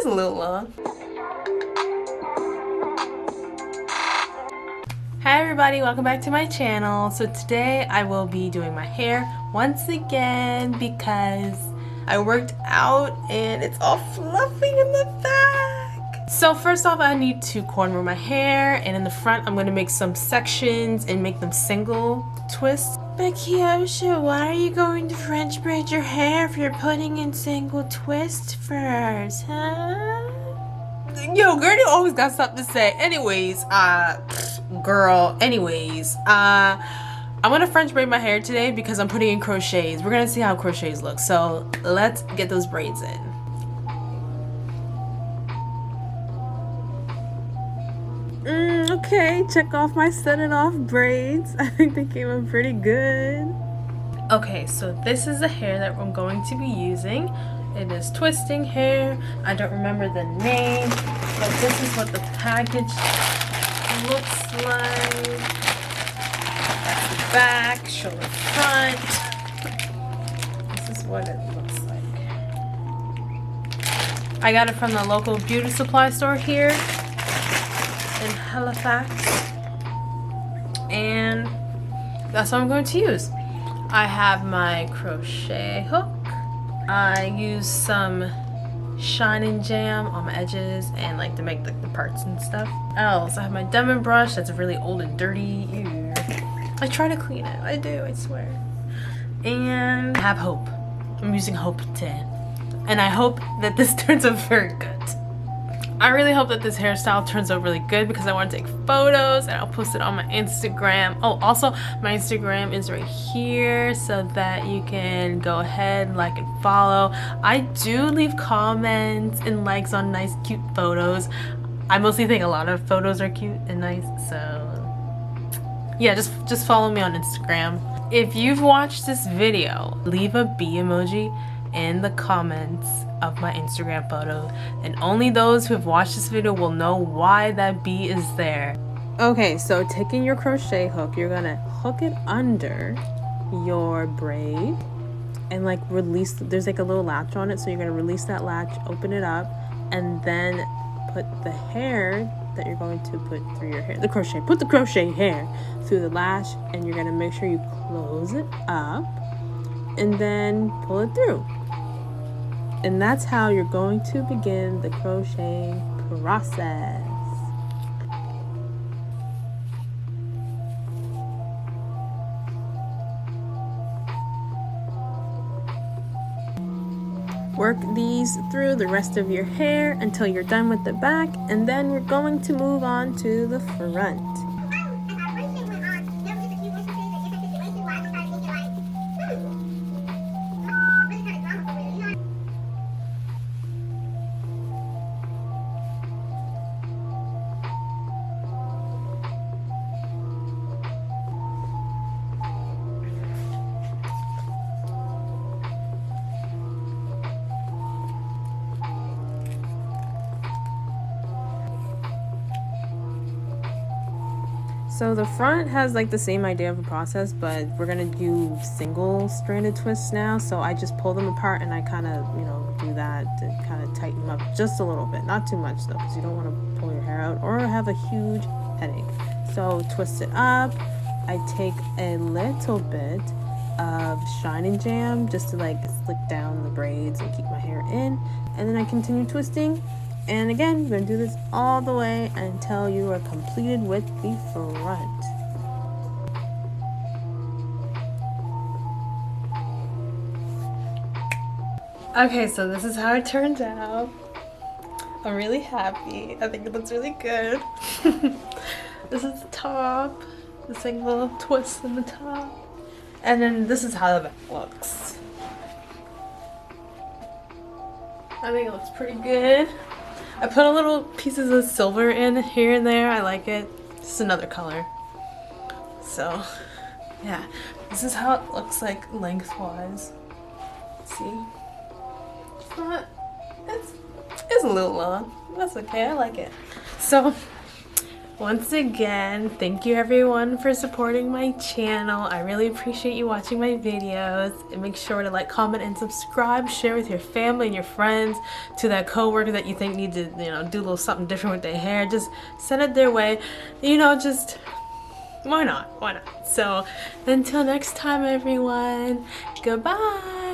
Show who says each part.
Speaker 1: is a little long. Hi everybody, welcome back to my channel. So today I will be doing my hair once again because I worked out and it's all fluffy in the back. So first off, I need to cornrow my hair, and in the front I'm going to make some sections and make them single twists. But Keosha, why are you going to French braid your hair if you're putting in single twists first, huh? Yo, Gertie always got something to say. Anyways, I want to French braid my hair today because I'm putting in crochets. We're gonna see how crochets look. So let's get those braids in. Okay, check off my set it off braids. I think they came out pretty good. Okay, so this is the hair that I'm going to be using. It is twisting hair. I don't remember the name, but this is what the package looks like. That's the back, show the front. This is what it looks like. I got it from the local beauty supply store here in Halifax, and that's what I'm going to use. I have my crochet hook. I use some shine and jam on my edges and like to make like the parts and stuff. I also have my diamond brush that's really old and dirty. Ew. I try to clean it. I do, I swear. And I have hope. I'm using hope 10. And I hope that this turns out very good. I really hope that this hairstyle turns out really good because I want to take photos and I'll post it on my Instagram. Oh, also my Instagram is right here so that you can go ahead, like and follow. I do leave comments and likes on nice cute photos. I mostly think a lot of photos are cute and nice, so yeah, just follow me on Instagram. If you've watched this video, leave a bee emoji in the comments of my Instagram photo, and only those who have watched this video will know why that bee is there. Okay, so taking your crochet hook, you're gonna hook it under your braid and like release, there's like a little latch on it, so you're gonna release that latch, open it up, and then put the hair that you're going to put through your hair, put the crochet hair through the latch, and you're gonna make sure you close it up and then pull it through. And that's how you're going to begin the crocheting process. Work these through the rest of your hair until you're done with the back, and then we're going to move on to the front. So the front has like the same idea of a process, but we're gonna do single stranded twists now. So I just pull them apart and I kind of, do that to kind of tighten them up just a little bit, not too much though, because you don't want to pull your hair out or have a huge headache. So twist it up. I take a little bit of shine and jam just to like slick down the braids and keep my hair in, and then I continue twisting. And again, you're going to do this all the way until you are completed with the front. Okay, so this is how it turns out. I'm really happy. I think it looks really good. This is the top. This like little twist in the top. And then this is how the back looks. I think it looks pretty good. I put a little pieces of silver in here and there. I like it. Just another color. So, yeah. This is how it looks like lengthwise. See? It's a little long. That's okay. I like it. So, Once again, thank you everyone for supporting my channel. I really appreciate you watching my videos. And make sure to like, comment, and subscribe. Share with your family and your friends. To that coworker that you think needs to, you know, do a little something different with their hair. Just send it their way. You know, just why not? Why not? So until next time, everyone. Goodbye.